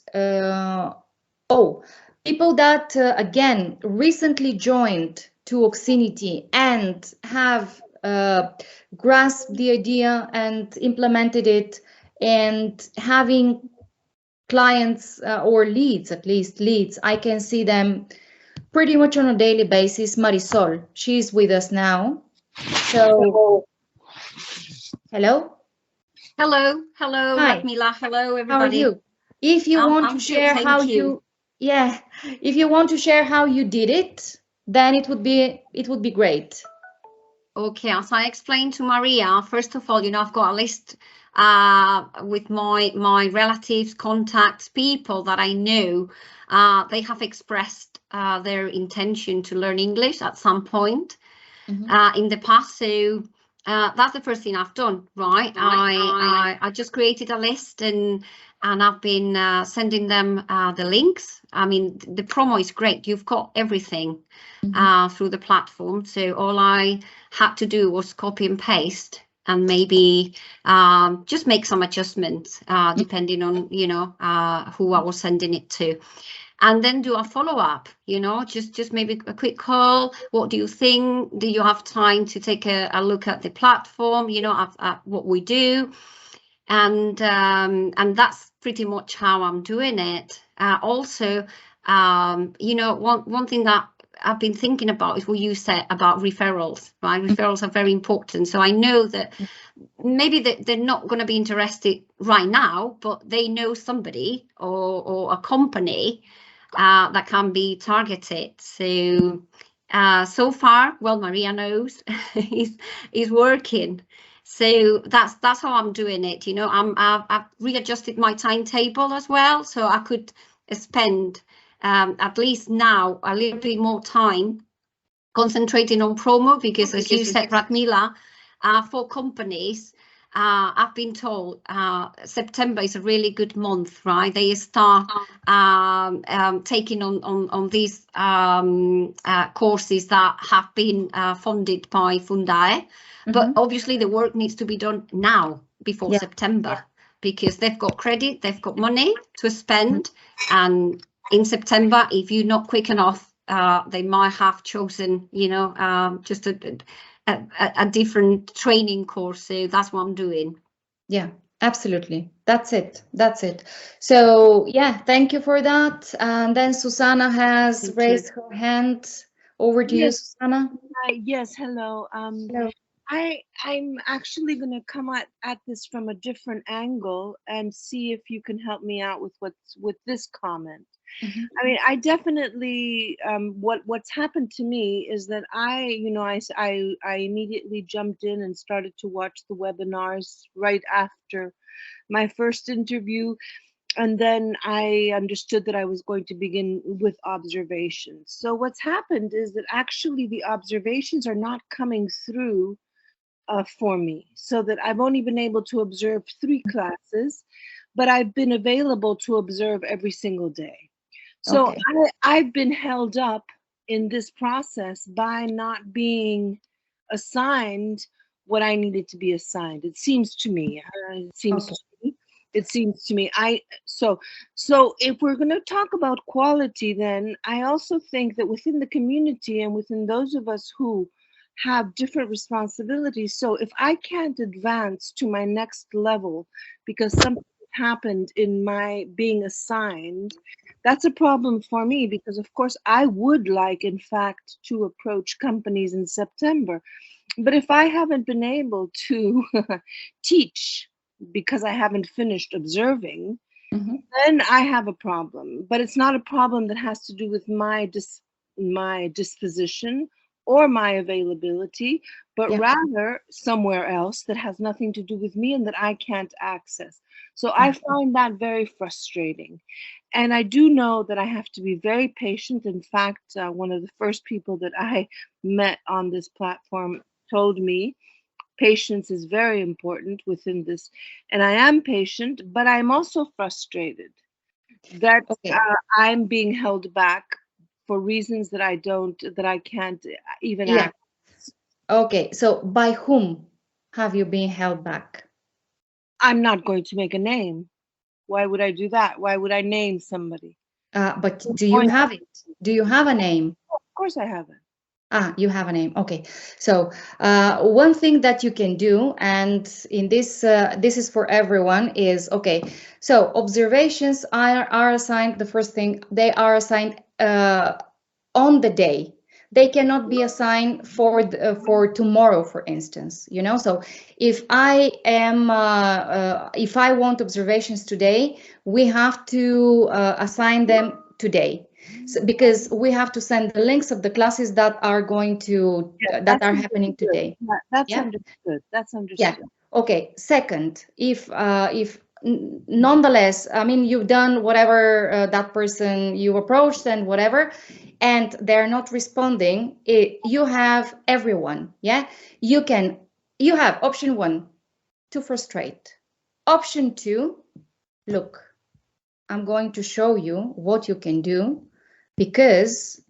people that, again, recently joined to Oxinity and have grasped the idea and implemented it, and having clients or leads, at least leads, I can see them pretty much on a daily basis. Marisol, she's with us now. So, hello. Hello, Hi. Radmila. Hello, everybody. How are you? If you want to share good, how you, yeah, if you want to share how you did it, then it would be great. Okay, as I explained to Maria, first of all, I've got a list with my relatives, contacts, people that I know. They have expressed their intention to learn English at some point in the past. So that's the first thing I've done, right? I just created a list and I've been sending them the links. I mean, the promo is great. You've got everything through the platform. So all I had to do was copy and paste and maybe just make some adjustments depending on, who I was sending it to. And then do a follow-up, just maybe a quick call. What do you think? Do you have time to take a look at the platform, at what we do? And that's pretty much how I'm doing it. Also, one thing that I've been thinking about is what you said about referrals, right? Referrals are very important. So I know that maybe they're not going to be interested right now, but they know somebody or a company that can be targeted. So so far, well, Maria knows is working. So that's how I'm doing it. I've readjusted my timetable as well, so I could spend at least now a little bit more time concentrating on promo, because as you said, Radmila, for companies, I've been told September is a really good month, right? They start taking on these courses that have been funded by Fundae. But obviously the work needs to be done now before September, because they've got credit, they've got money to spend. And in September, if you're not quick enough, they might have chosen, just a different training course. So that's what I'm doing. Yeah, absolutely. That's it. So yeah, thank you for that. And then Susanna has raised her hand. Over to you, Susanna. Yes, hello. Hello. I'm actually going to come at this from a different angle and see if you can help me out with this comment. I mean, I definitely what's happened to me is that I immediately jumped in and started to watch the webinars right after my first interview. And then I understood that I was going to begin with observations. So what's happened is that actually the observations are not coming through for me, so that I've only been able to observe 3 classes, but I've been available to observe every single day. So I've been held up in this process by not being assigned what I needed to be assigned. It seems to me. It seems to me. So if we're going to talk about quality, then I also think that within the community and within those of us who have different responsibilities. So if I can't advance to my next level because something happened in my being assigned, that's a problem for me, because of course I would like, in fact, to approach companies in September. But if I haven't been able to teach because I haven't finished observing, then I have a problem. But it's not a problem that has to do with my disposition or my availability, but rather somewhere else that has nothing to do with me and that I can't access. So I find that very frustrating. And I do know that I have to be very patient. In fact, one of the first people that I met on this platform told me patience is very important within this. And I am patient, but I'm also frustrated that I'm being held back for reasons that I can't even access. Okay, so by whom have you been held back? I'm not going to make a name. Why would I do that? Why would I name somebody? But do you have it? Do you have a name? Of course I have it. Ah, you have a name. Okay. So one thing that you can do, and in this this is for everyone, is okay. So observations are assigned. The first thing, they are assigned on the day. They cannot be assigned for tomorrow, for instance. You know. So if I am if I want observations today, we have to assign them today. So, because we have to send the links of the classes that are going to that are happening today. That's understood. That's understood. Yeah. Okay. Second, if nonetheless, I mean, you've done whatever that person you approached and whatever, and they're not responding, you have everyone. Yeah. You have option 1, to frustrate. Option 2, look, I'm going to show you what you can do, because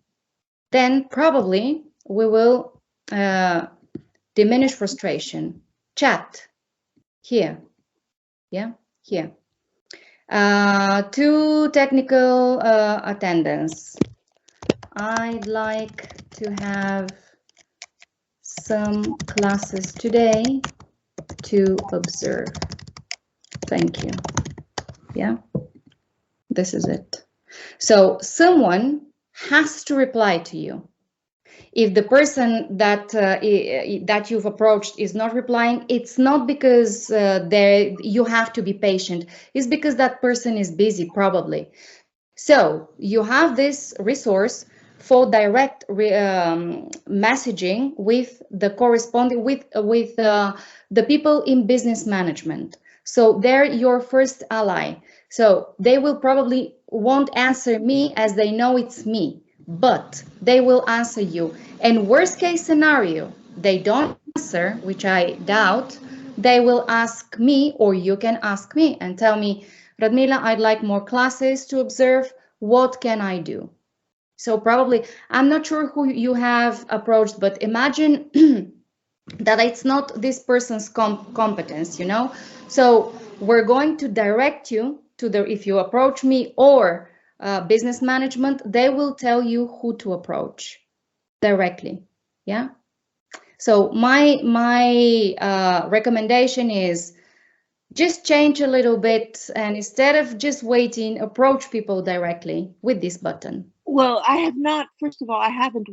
then probably we will diminish frustration. Chat here, yeah, here. To technical attendance, I'd like to have some classes today to observe. Thank you. Yeah, this is it. So someone has to reply to you. If the person that that you've approached is not replying, it's not because you have to be patient. It's because that person is busy, probably. So you have this resource for direct messaging with the corresponding with the people in business management. So they're your first ally. So they will probably won't answer me, as they know it's me, but they will answer you. And worst case scenario, they don't answer, which I doubt, they will ask me, or you can ask me and tell me, Radmila, I'd like more classes to observe. What can I do? So probably, I'm not sure who you have approached, but imagine that it's not this person's competence, you know? So we're going to direct you to if you approach me or business management, they will tell you who to approach directly. Yeah. So my recommendation is just change a little bit, and instead of just waiting, approach people directly with this button. Well, I have not, first of all, I haven't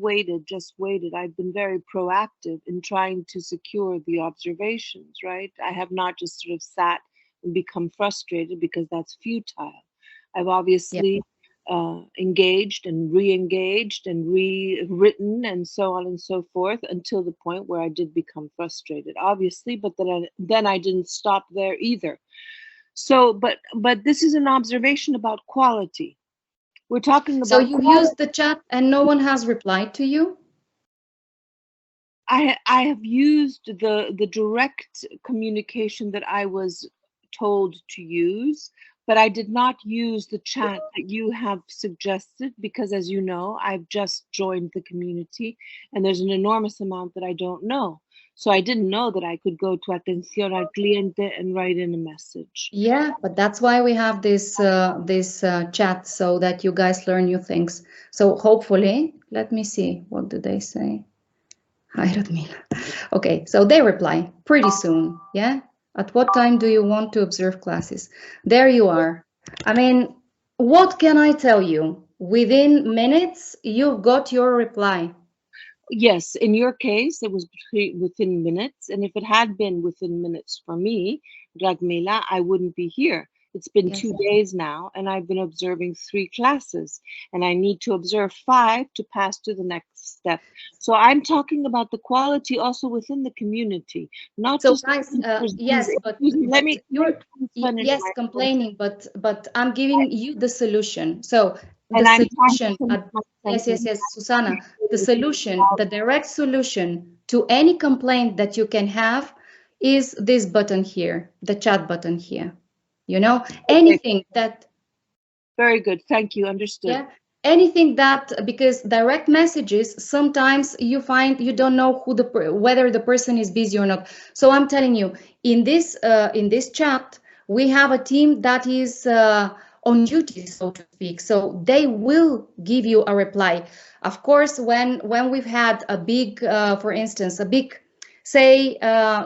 just waited. I've been very proactive in trying to secure the observations, right? I have not just sort of sat and become frustrated, because that's futile. I've obviously engaged and re-engaged and rewritten and so on and so forth, until the point where I did become frustrated, obviously, but then I didn't stop there either. So, but this is an observation about quality. We're talking about. So you used the chat and no one has replied to you? I have used the direct communication that I was told to use, but I did not use the chat that you have suggested, because, as you know, I've just joined the community and there's an enormous amount that I don't know. So I didn't know that I could go to Atención al Cliente and write in a message. Yeah, but that's why we have this chat, so that you guys learn new things. So hopefully, let me see, what do they say? Hi, Radmila. Okay, so they reply pretty soon. Yeah. At what time do you want to observe classes? There you are. I mean, what can I tell you? Within minutes, you've got your reply. Yes, in your case, it was within minutes. And if it had been within minutes for me, Radmila, I wouldn't be here. It's been 2 days now, and I've been observing 3 classes, and I need to observe 5 to pass to the next step. So I'm talking about the quality also within the community, not so just. Guys, yes, but you're complaining, but I'm giving you the solution. So the solution, yes, Susanna, the solution, the direct solution to any complaint that you can have is this button here, the chat button here. You know, anything that. Very good. Thank you. Understood. Yeah. Anything that, because direct messages, sometimes you find you don't know whether the person is busy or not. So I'm telling you, in this chat, we have a team that is on duty, so to speak. So they will give you a reply. Of course, when we've had a big, for instance, a big, say,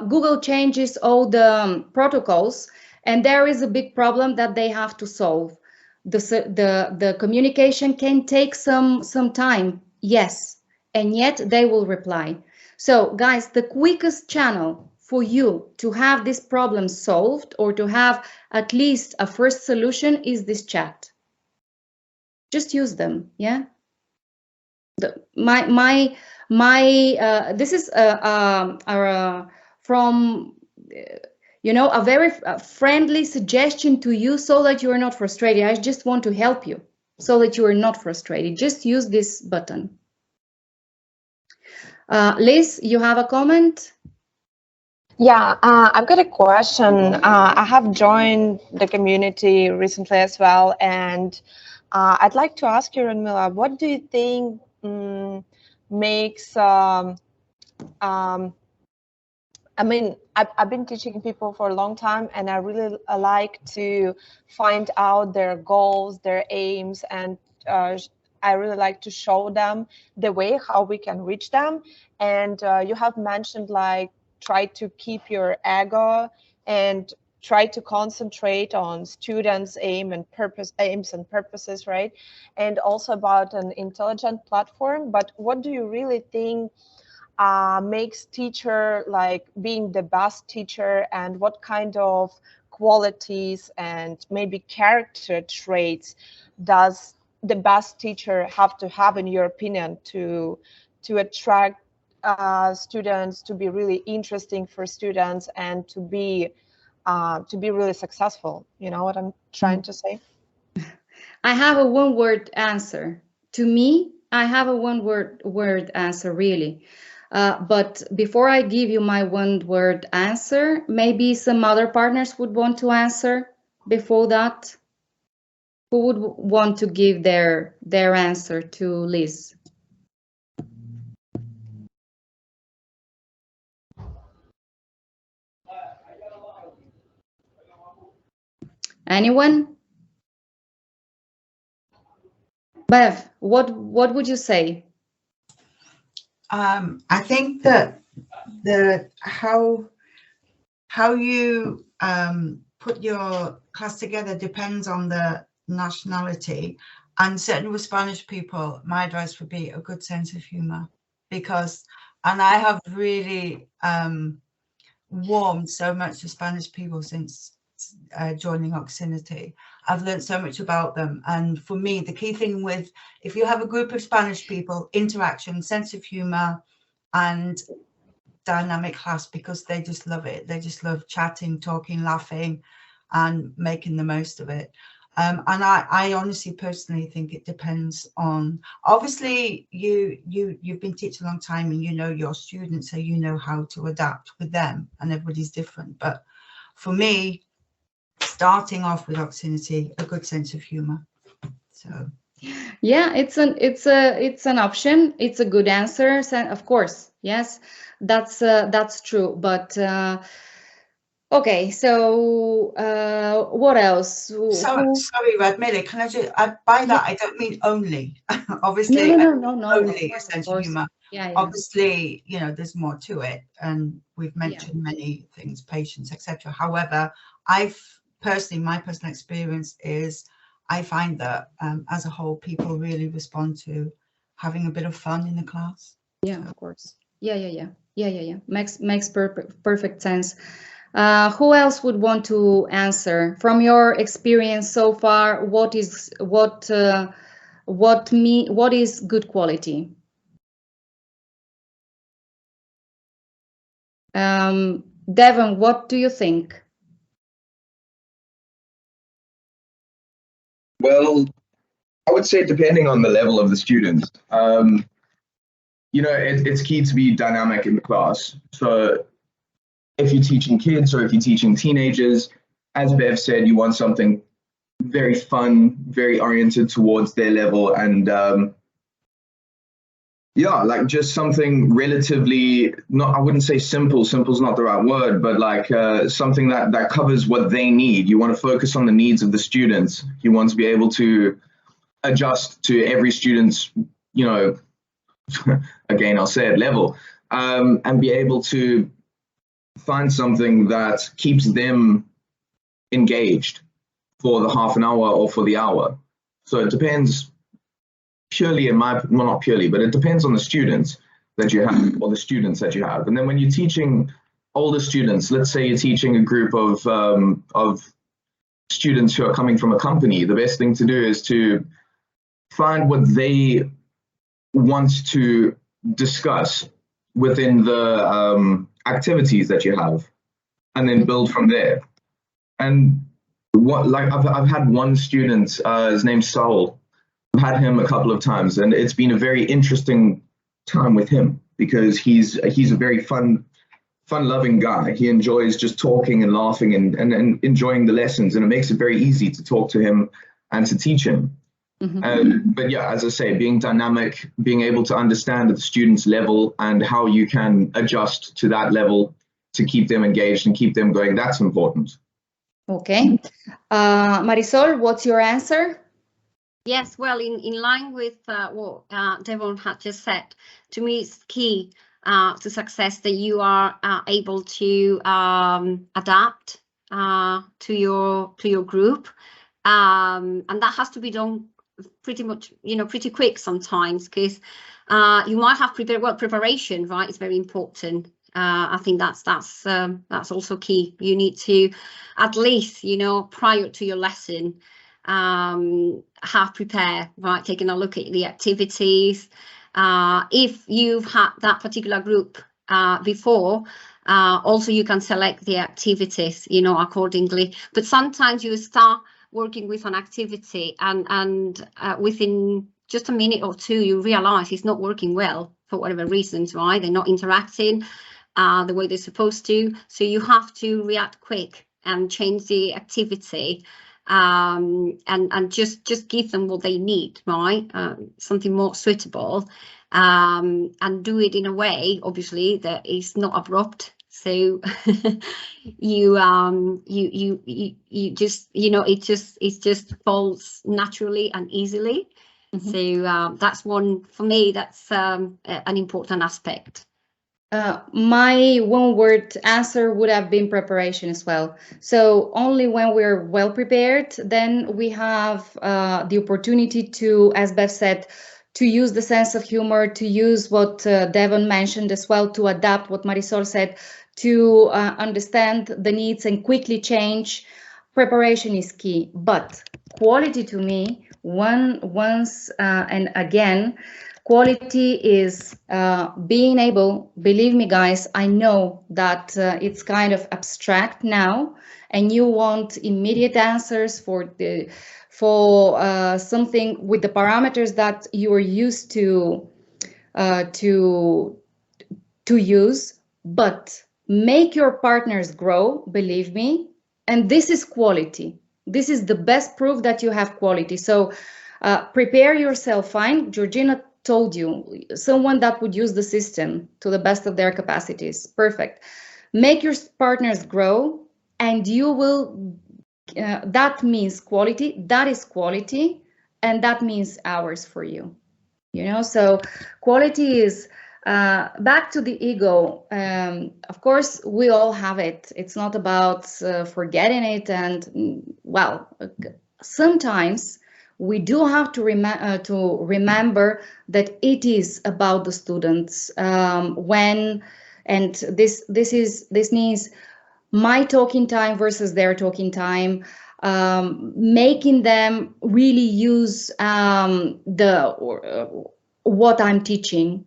Google changes all the protocols, and there is a big problem that they have to solve. The communication can take some time, yes, and yet they will reply. So guys, the quickest channel for you to have this problem solved, or to have at least a first solution, is this chat. Just use them, yeah. This is from, you know, a very friendly suggestion to you, so that you are not frustrated. I just want to help you so that you are not frustrated. Just use this button. Liz, you have a comment? Yeah, I've got a question. I have joined the community recently as well, and I'd like to ask you, Radmila, what do you think makes I mean, I've been teaching people for a long time, and I really like to find out their goals, their aims, and I really like to show them the way how we can reach them. And you have mentioned, like, try to keep your ego and try to concentrate on students' aims and purposes, right? And also about an intelligent platform. But what do you really think makes teacher, like, being the best teacher, and what kind of qualities and maybe character traits does the best teacher have to have, in your opinion, to attract students, to be really interesting for students, and to be really successful? You know what I'm trying to say? I have a one-word answer. To me, I have a one-word answer, really. But before I give you my one-word answer, maybe some other partners would want to answer before that. Who would want to give their answer to Liz? Anyone? Bev, what would you say? I think that how you put your class together depends on the nationality, and certainly with Spanish people, my advice would be a good sense of humor, because, and I have really warmed so much to Spanish people since joining Oxinity. I've learned so much about them, and for me, the key thing with, if you have a group of Spanish people, interaction, sense of humor, and dynamic class, because they just love it. They just love chatting, talking, laughing, and making the most of it. And I honestly, personally think it depends on, obviously, you've been teaching a long time, and you know your students, so you know how to adapt with them, and everybody's different. But for me, starting off with Oxinity, a good sense of humor. So yeah, it's an option. It's a good answer. Of course, yes, that's true. But okay, so what else? Sorry, Radmila, can I just, by that I don't mean only. Obviously, no, only a sense of humor. Yeah. Obviously, you know, there's more to it, and we've mentioned many things, patience, etc. However, my personal experience is, I find that as a whole, people really respond to having a bit of fun in the class. Yeah, of course. Yeah. Makes perfect sense. Who else would want to answer? From your experience so far, what is good quality? Devon, what do you think? Well, I would say depending on the level of the student, you know, it's key to be dynamic in the class. So if you're teaching kids or if you're teaching teenagers, as Bev said, you want something very fun, very oriented towards their level, and Yeah, like just something relatively, not, I wouldn't say simple, simple's not the right word, but like something that covers what they need. You want to focus on the needs of the students. You want to be able to adjust to every student's, you know, again, I'll say it, level, and be able to find something that keeps them engaged for the half an hour or for the hour. So it depends purely well, not purely, but it depends on the students that you have or the students that you have. And then when you're teaching older students, let's say you're teaching a group of students who are coming from a company, the best thing to do is to find what they want to discuss within the activities that you have, and then build from there. And what, like I've had one student, his name's Saul. I've had him a couple of times, and it's been a very interesting time with him because he's a very fun-loving guy. He enjoys just talking and laughing and enjoying the lessons, and it makes it very easy to talk to him and to teach him. But yeah, as I say, being dynamic, being able to understand the student's level and how you can adjust to that level to keep them engaged and keep them going, that's important. Okay. Marisol, what's your answer? Yes, well, in line with what Devon had just said, to me it's key to success that you are able to adapt to your group, and that has to be done pretty much, pretty quick sometimes, because you might have preparation, right? It's very important. I think that's also key. You need to at least, prior to your lesson, have prepared, right? Taking a look at the activities. If you've had that particular group before, also you can select the activities, accordingly. But sometimes you start working with an activity and within just a minute or two, you realize it's not working well for whatever reasons, right? They're not interacting the way they're supposed to. So you have to react quick and change the activity, and just give them what they need, right? Something more suitable, and do it in a way, obviously, that is not abrupt. So you just, it just falls naturally and easily. So that's one for me. That's an important aspect. My one-word answer would have been preparation as well. So only when we're well prepared, then we have the opportunity to, as Bev said, to use the sense of humor, to use what Devon mentioned as well, to adapt what Marisol said, to understand the needs and quickly change. Preparation is key, but quality to me, once and again, quality is being able, believe me guys, I know that it's kind of abstract now and you want immediate answers for something with the parameters that you are used to use, but make your partners grow, believe me, and this is quality. This is the best proof that you have quality. So prepare yourself, fine. Georgina told you, someone that would use the system to the best of their capacities. Perfect. Make your partners grow, and you will, that means quality, that is quality, and that means hours for you. So quality is, back to the ego. Of course, we all have it. It's not about forgetting it. And well, sometimes we do have to remember that it is about the students. And this means my talking time versus their talking time, making them really use what I'm teaching,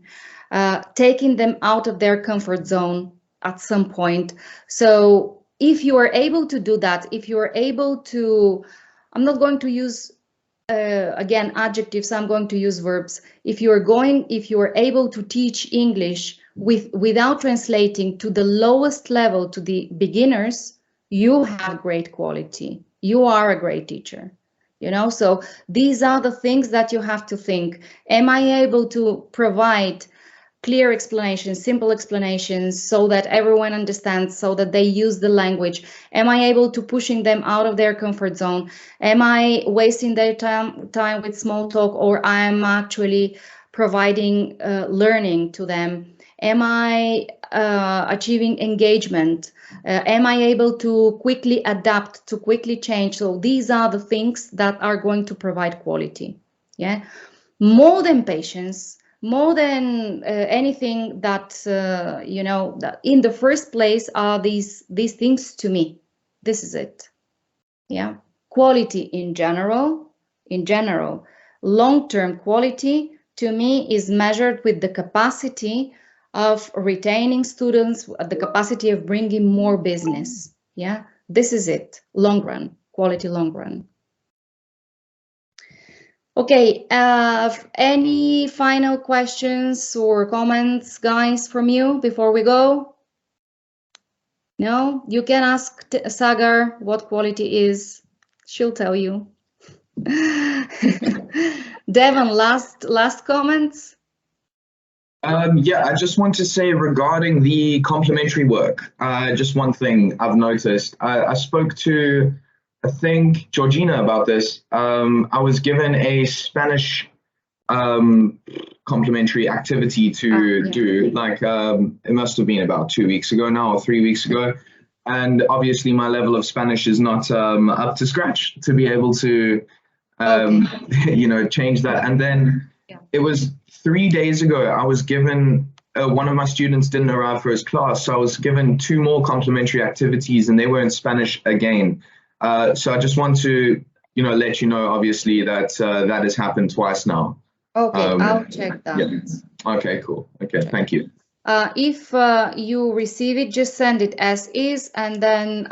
taking them out of their comfort zone at some point. So if you are able to do that, if you are able to, I'm not going to use again adjectives, I'm going to use verbs. If you are able to teach English without translating to the lowest level, to the beginners, you have great quality. You are a great teacher. So these are the things that you have to think. Am I able to provide clear explanations, simple explanations, so that everyone understands, so that they use the language? Am I able to pushing them out of their comfort zone? Am I wasting their time with small talk, or I'm actually providing learning to them? Am I achieving engagement? Am I able to quickly adapt, to quickly change? So these are the things that are going to provide quality. Yeah, more than patience, more than anything that that in the first place are these things to me. This is it. Yeah, quality in general, long-term quality to me is measured with the capacity of retaining students, the capacity of bringing more business. Yeah, this is it. Long run, quality long run. Okay, any final questions or comments, guys, from you before we go? No, you can ask Sagar what quality is. She'll tell you. Devon, last comments? Yeah, I just want to say regarding the complementary work, just one thing I've noticed. I spoke to, I think, Georgina about this. I was given a Spanish complementary activity to do, like it must have been about 2 weeks ago now, or 3 weeks ago. And obviously my level of Spanish is not up to scratch to be able to, change that. And then it was 3 days ago, I was given, one of my students didn't arrive for his class, so I was given 2 more complementary activities, and they were in Spanish again. So I just want to, let you know, obviously, that that has happened twice now. Okay, I'll check that. Yeah. Okay, cool. Okay, thank you. If you receive it, just send it as is, and then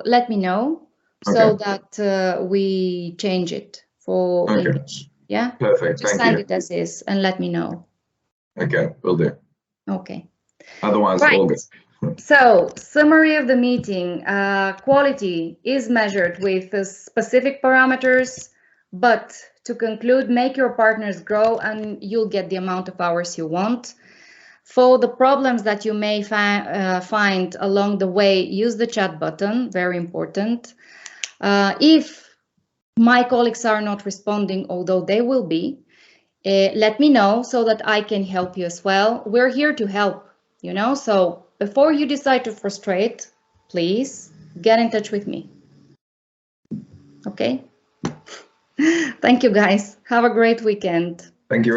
let me know so that we change it for English. Yeah. Perfect. Just send it as is and let me know. Okay, will do. Okay. Otherwise, all good. So, summary of the meeting. Quality is measured with specific parameters, but to conclude, make your partners grow and you'll get the amount of hours you want. For the problems that you may find along the way, use the chat button, very important. If my colleagues are not responding, although they will be, let me know so that I can help you as well. We're here to help, so before you decide to frustrate, please get in touch with me. Okay? Thank you, guys. Have a great weekend. Thank you very much.